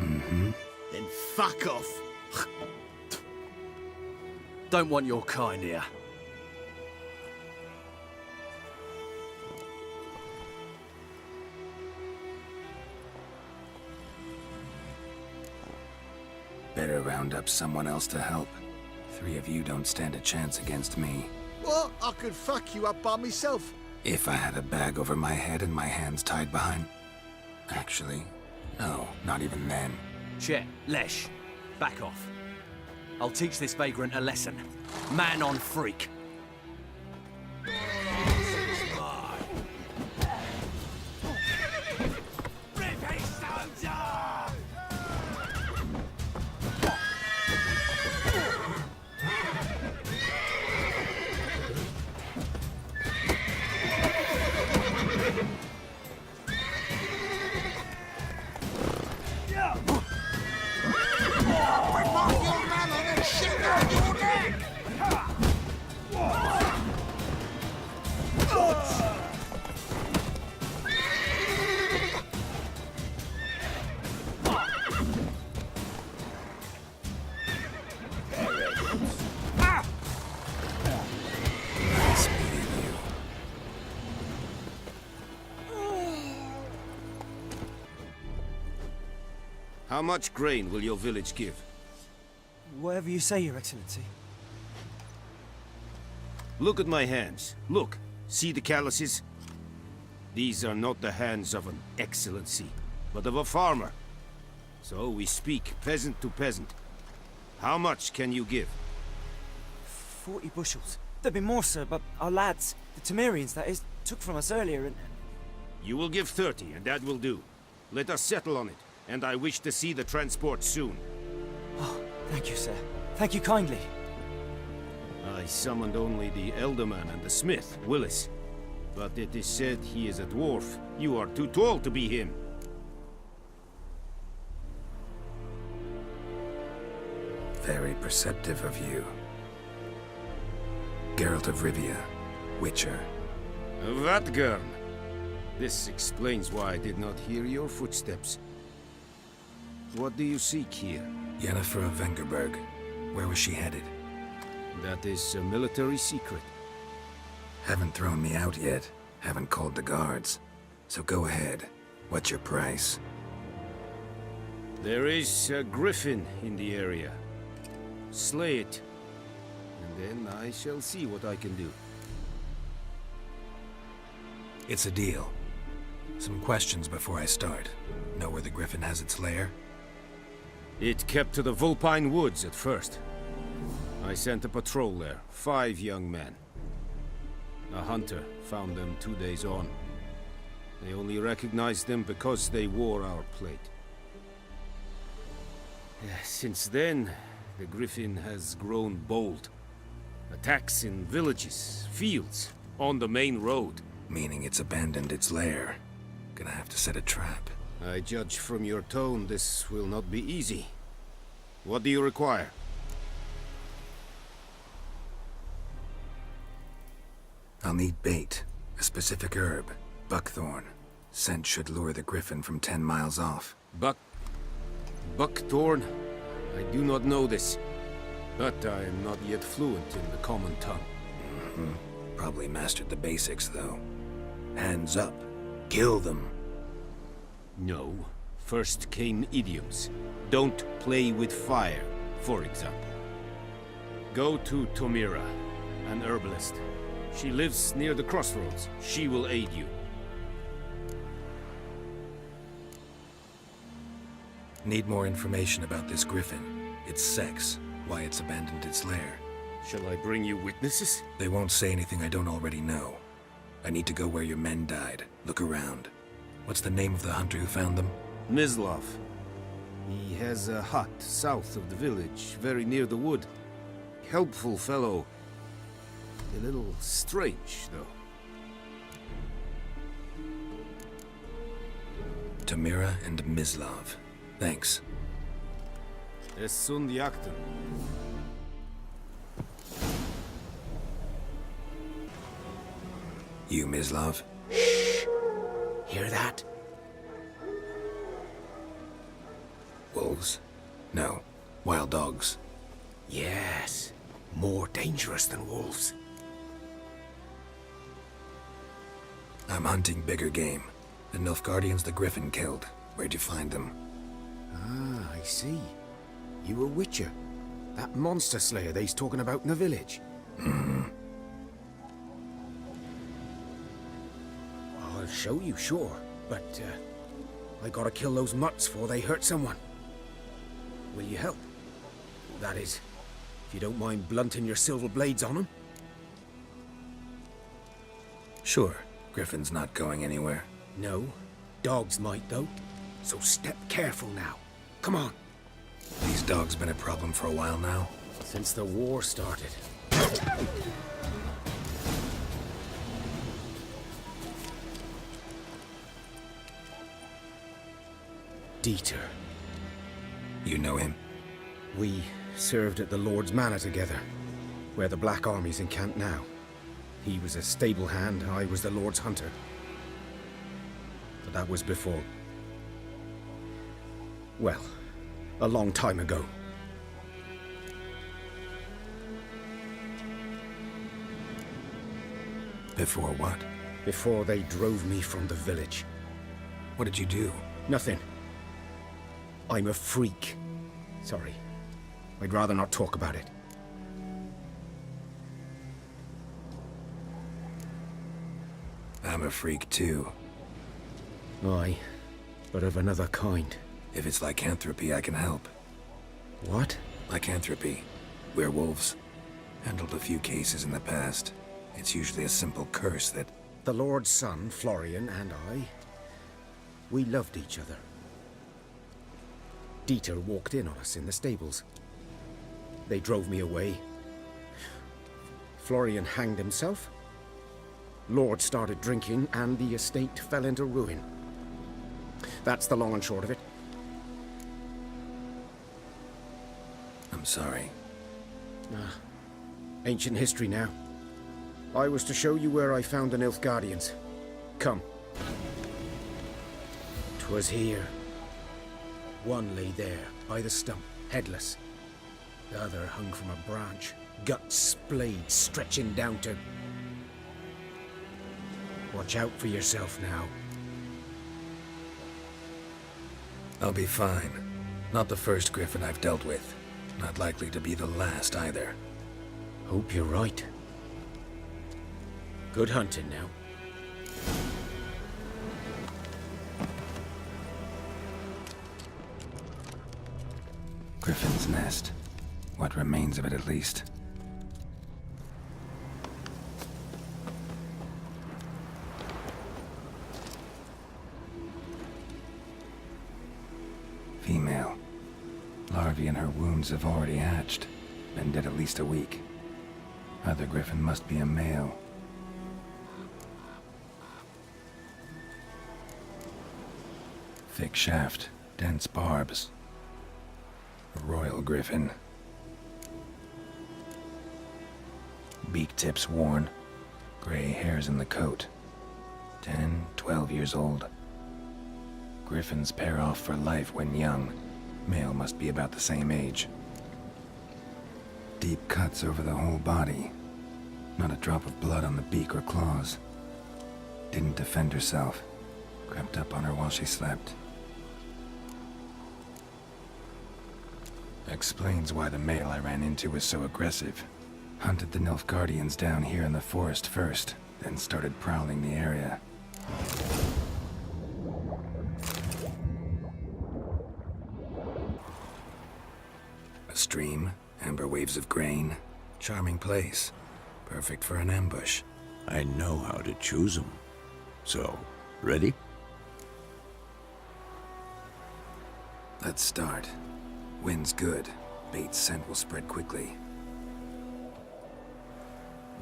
Mm-hmm. Then fuck off. Don't want your kind here. Better round up someone else to help. 3 of you don't stand a chance against me. Well, I could fuck you up by myself. If I had a bag over my head and my hands tied behind... Actually, no, not even then. Chet, Lesh, back off. I'll teach this vagrant a lesson. Man on freak. Nice meeting you. How much grain will your village give? Whatever you say, Your Excellency. Look at my hands. Look. See the calluses? These are not the hands of an excellency, but of a farmer. So we speak peasant to peasant. How much can you give? 40 bushels. There'd be more, sir, but our lads, the Temerians, that is, took from us earlier and... You will give 30, and that will do. Let us settle on it, and I wish to see the transport soon. Oh, thank you, sir. Thank you kindly. I summoned only the Elderman and the smith, Willis. But it is said he is a dwarf. You are too tall to be him. Very perceptive of you. Geralt of Rivia, Witcher. Vatgern! This explains why I did not hear your footsteps. What do you seek here? Yennefer of Vengerberg. Where was she headed? That is a military secret. Haven't thrown me out yet. Haven't called the guards. So go ahead. What's your price? There is a griffin in the area. Slay it. And then I shall see what I can do. It's a deal. Some questions before I start. Know where the griffin has its lair? It kept to the Vulpine Woods at first. I sent a patrol there, 5 young men. A hunter found them 2 days on. They only recognized them because they wore our plate. Since then, the griffin has grown bold. Attacks in villages, fields, on the main road. Meaning it's abandoned its lair. Gonna have to set a trap. I judge from your tone this will not be easy. What do you require? I'll need bait. A specific herb. Buckthorn. Scent should lure the griffin from 10 miles off. Buckthorn? I do not know this. But I am not yet fluent in the common tongue. Mm-hmm. Probably mastered the basics, though. Hands up. Kill them. No. First came idioms. Don't play with fire, for example. Go to Tomira, an herbalist. She lives near the crossroads. She will aid you. Need more information about this griffin. Its sex, why it's abandoned its lair. Shall I bring you witnesses? They won't say anything I don't already know. I need to go where your men died. Look around. What's the name of the hunter who found them? Mislav. He has a hut south of the village, very near the wood. Helpful fellow. A little strange, though. Tomira and Mislav. Thanks. Es sunt jakten. You, Mislav? Hear that? Wolves? No, wild dogs. Yes, more dangerous than wolves. I'm hunting bigger game. The Nilfgaardians the Griffin killed. Where'd you find them? Ah, I see. You a witcher. That monster slayer they's talking about in the village. I'll show you, sure. But, I gotta kill those mutts before they hurt someone. Will you help? That is, if you don't mind blunting your silver blades on them. Sure. Griffin's not going anywhere. No, dogs might though. So step careful now. Come on. These dogs been a problem for a while now. Since the war started. Dieter. You know him? We served at the Lord's Manor together, where the Black Army's encamped now. He was a stable hand, I was the Lord's hunter. But that was before... well, a long time ago. Before what? Before they drove me from the village. What did you do? Nothing. I'm a freak. Sorry. I'd rather not talk about it. I'm a freak too. Aye, but of another kind. If it's lycanthropy, I can help. What? Lycanthropy. Werewolves. Handled a few cases in the past. It's usually a simple curse that... The Lord's son, Florian, and I... we loved each other. Dieter walked in on us in the stables. They drove me away. Florian hanged himself. Lord started drinking, and the estate fell into ruin. That's the long and short of it. I'm sorry. Ancient history now. I was to show you where I found the Nilfgaardians. Come. 'Twas here. One lay there, by the stump, headless. The other hung from a branch, guts splayed, stretching down to... Watch out for yourself now. I'll be fine. Not the first Griffin I've dealt with. Not likely to be the last either. Hope you're right. Good hunting now. Griffin's nest. What remains of it, at least. Female. Larvae in her wounds have already hatched. Been dead at least a week. Other Griffin must be a male. Thick shaft, dense barbs. A royal Griffin. Beak tips worn. Gray hairs in the coat. 10, 12 years old. Griffins pair off for life when young. Male must be about the same age. Deep cuts over the whole body. Not a drop of blood on the beak or claws. Didn't defend herself. Crept up on her while she slept. Explains why the male I ran into was so aggressive. Hunted the Nilfgaardians down here in the forest first, then started prowling the area. A stream, amber waves of grain. Charming place. Perfect for an ambush. I know how to choose them. So, ready? Let's start. Wind's good. Bait's scent will spread quickly.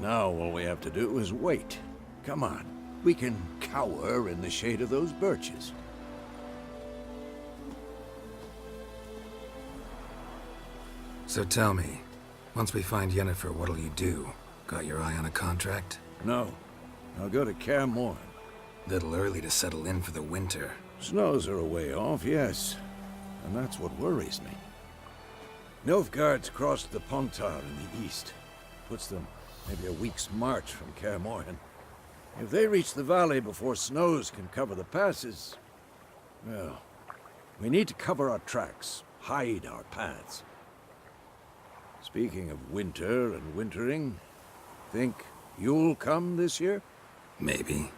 Now all we have to do is wait. Come on. We can cower in the shade of those birches. So tell me, once we find Yennefer, what'll you do? Got your eye on a contract? No. I'll go to Kaer Little early to settle in for the winter. Snows are a way off, yes. and that's what worries me. Nilfgaard's crossed the Pontar in the east. Puts them maybe a week's march from Kaer Morhen. If they reach the valley before snows can cover the passes, well, we need to cover our tracks, hide our paths. Speaking of winter and wintering, think you'll come this year? Maybe.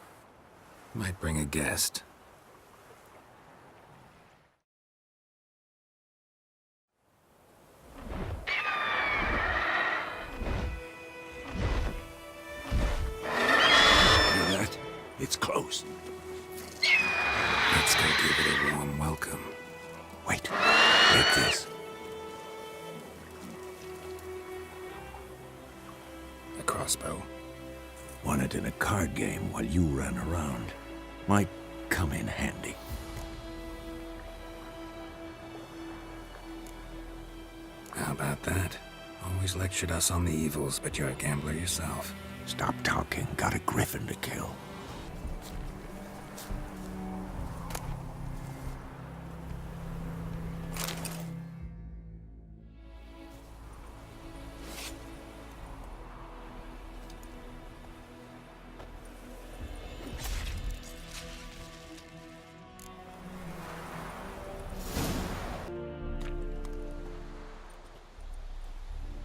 Might bring a guest. Hear that? It's close. Let's go give it a warm welcome. Wait, take this. A crossbow. Won it in a card game while you ran around. Might come in handy. How about that? Always lectured us on the evils, but you're a gambler yourself. Stop talking. Got a griffin to kill.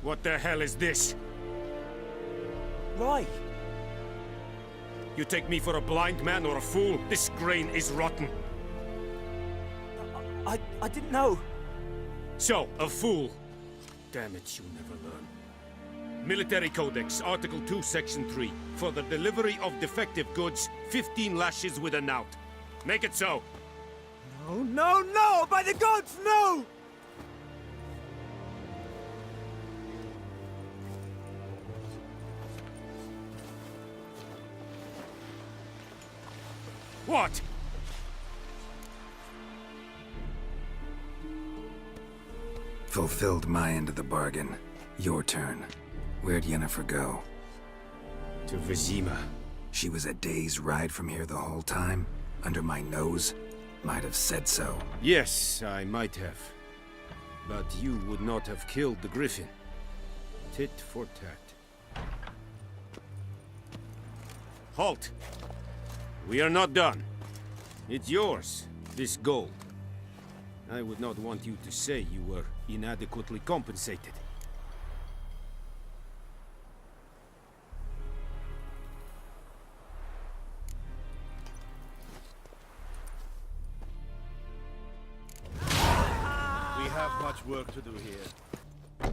What the hell is this? Right. You take me for a blind man or a fool? This grain is rotten. I didn't know. So, a fool. Damn it, you never learn. Military Codex, Article 2, Section 3. For the delivery of defective goods, 15 lashes with a knout. Make it so. No, no, no! By the gods, no! What? Fulfilled my end of the bargain. Your turn. Where'd Yennefer go? To Vizima. She was a day's ride from here the whole time? Under my nose? Might have said so. Yes, I might have. But you would not have killed the griffin. Tit for tat. Halt! We are not done. It's yours, this gold. I would not want you to say you were inadequately compensated. We have much work to do here.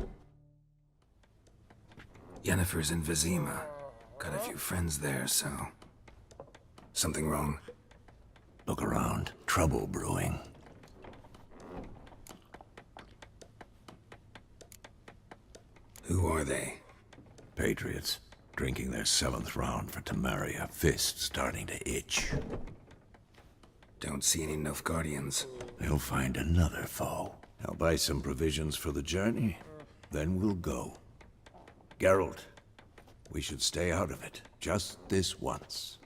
Yennefer's in Vizima. Got a few friends there, so... Something wrong? Look around. Trouble brewing. Who are they? Patriots. Drinking their 7th round for Temeria. Fist starting to itch. Don't see any Nilfgaardians. They'll find another foe. I'll buy some provisions for the journey. Then we'll go. Geralt, we should stay out of it. Just this once.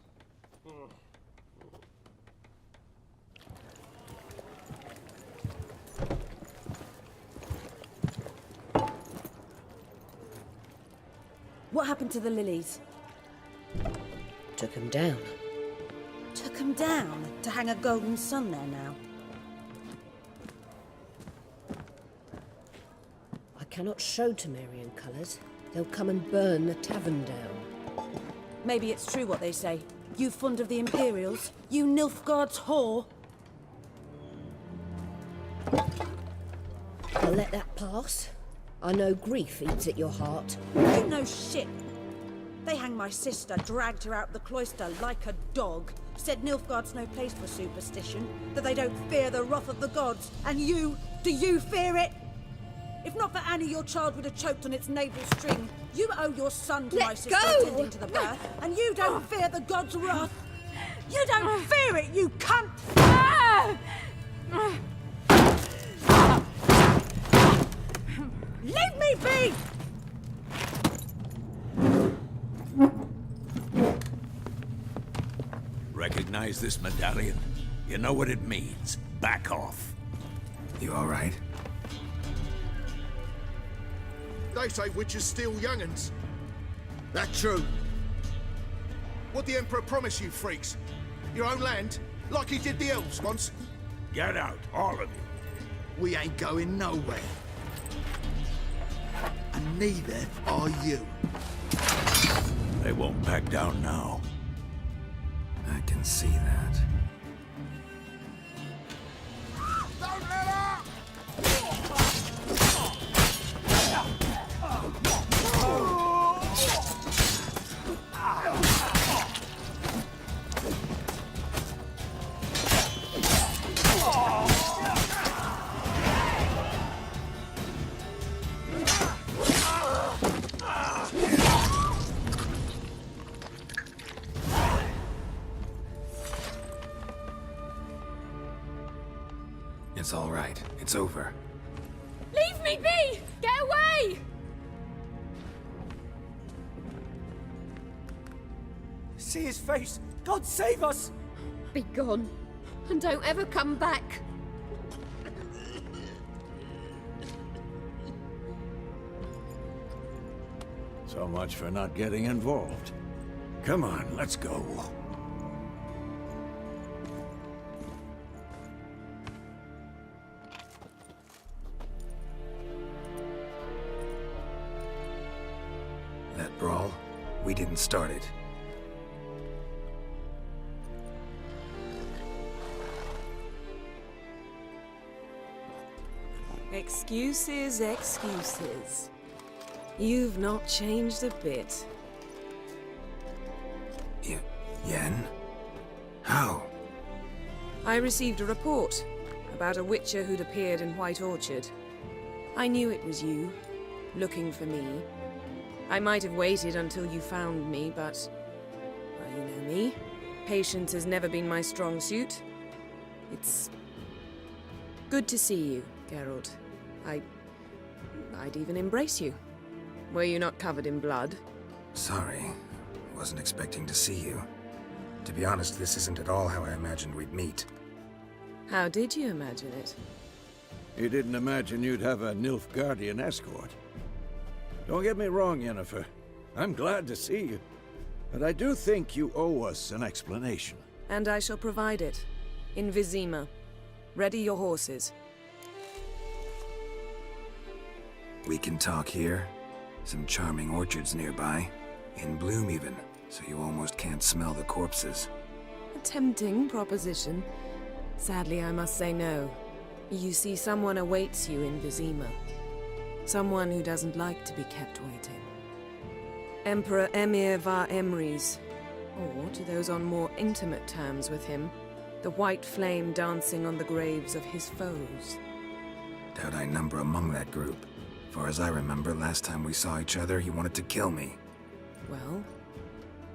What happened to the lilies? Took him down. Took 'em down to hang a golden sun there now. I cannot show Temerian colours. They'll come and burn the tavern down. Maybe it's true what they say. You fond of the Imperials? You Nilfgaard's whore? I'll let that pass. I know grief eats at your heart. You know shit. They hanged my sister, dragged her out the cloister like a dog. Said Nilfgaard's no place for superstition, that they don't fear the wrath of the gods. And you, do you fear it? If not for Annie, your child would have choked on its navel string. You owe your son to my Let sister go! attending to the birth, and you don't fear the gods' wrath. You don't fear it, you cunt! Leave me be! Recognize this medallion? You know what it means. Back off. You all right? They say witches steal young'uns. That true? What the Emperor promise you, freaks? Your own land? Like he did the elves once? Get out, all of you. We ain't going nowhere. And neither are you. They won't back down now. I can see that. Don't let up! It's all right. It's over. Leave me be! Get away! See his face! God save us! Be gone. And don't ever come back. So much for not getting involved. Come on, let's go. That brawl, we didn't start it. Excuses, excuses. You've not changed a bit. Yen? How? I received a report about a witcher who'd appeared in White Orchard. I knew it was you, looking for me. I might have waited until you found me, but... well, you know me. Patience has never been my strong suit. It's... good to see you, Geralt. I'd even embrace you. Were you not covered in blood? Sorry. Wasn't expecting to see you. To be honest, this isn't at all how I imagined we'd meet. How did you imagine it? You didn't imagine you'd have a Nilfgaardian escort. Don't get me wrong, Yennefer. I'm glad to see you. But I do think you owe us an explanation. And I shall provide it. In Vizima. Ready your horses. We can talk here. Some charming orchards nearby. In bloom even, so you almost can't smell the corpses. A tempting proposition. Sadly, I must say no. You see, someone awaits you in Vizima. Someone who doesn't like to be kept waiting. Emperor Emir var Emrys. Or, to those on more intimate terms with him, the white flame dancing on the graves of his foes. Doubt I number among that group. Far as I remember, last time we saw each other, he wanted to kill me. Well,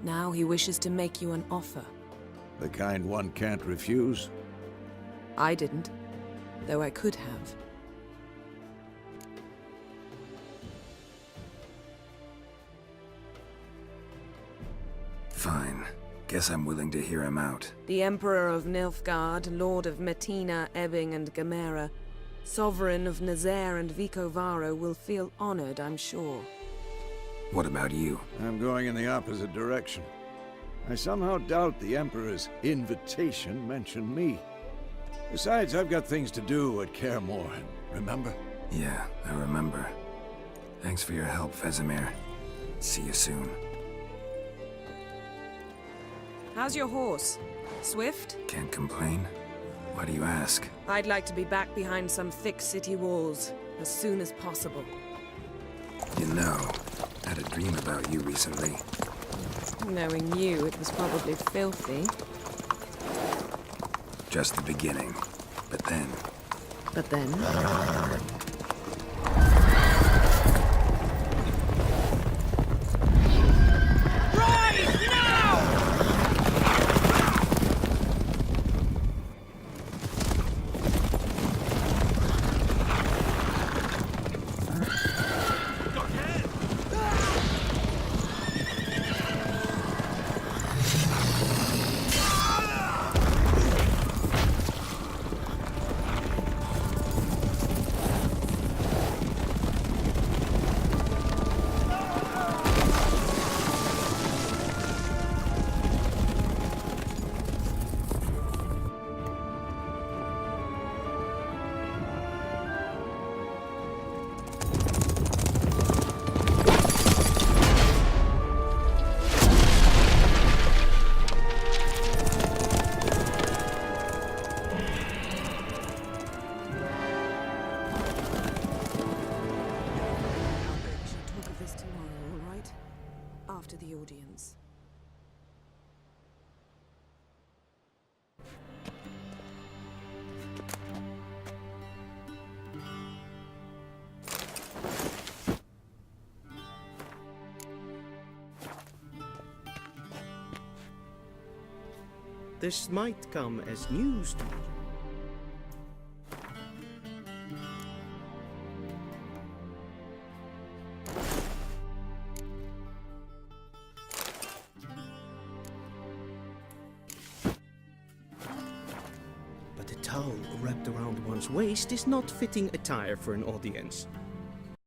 now he wishes to make you an offer. The kind one can't refuse? I didn't, though I could have. Fine. Guess I'm willing to hear him out. The Emperor of Nilfgaard, Lord of Metina, Ebbing, and Gamera, Sovereign of Nazaire and Vicovaro will feel honored, I'm sure. What about you? I'm going in the opposite direction. I somehow doubt the Emperor's invitation mentioned me. Besides, I've got things to do at Kaer Morhen, remember? Yeah, I remember. Thanks for your help, Vesemir. See you soon. How's your horse? Swift? Can't complain. Why do you ask? I'd like to be back behind some thick city walls as soon as possible. You know, I had a dream about you recently. Knowing you, it was probably filthy. Just the beginning. But then... But then... this might come as news to you. But a towel wrapped around one's waist is not fitting attire for an audience.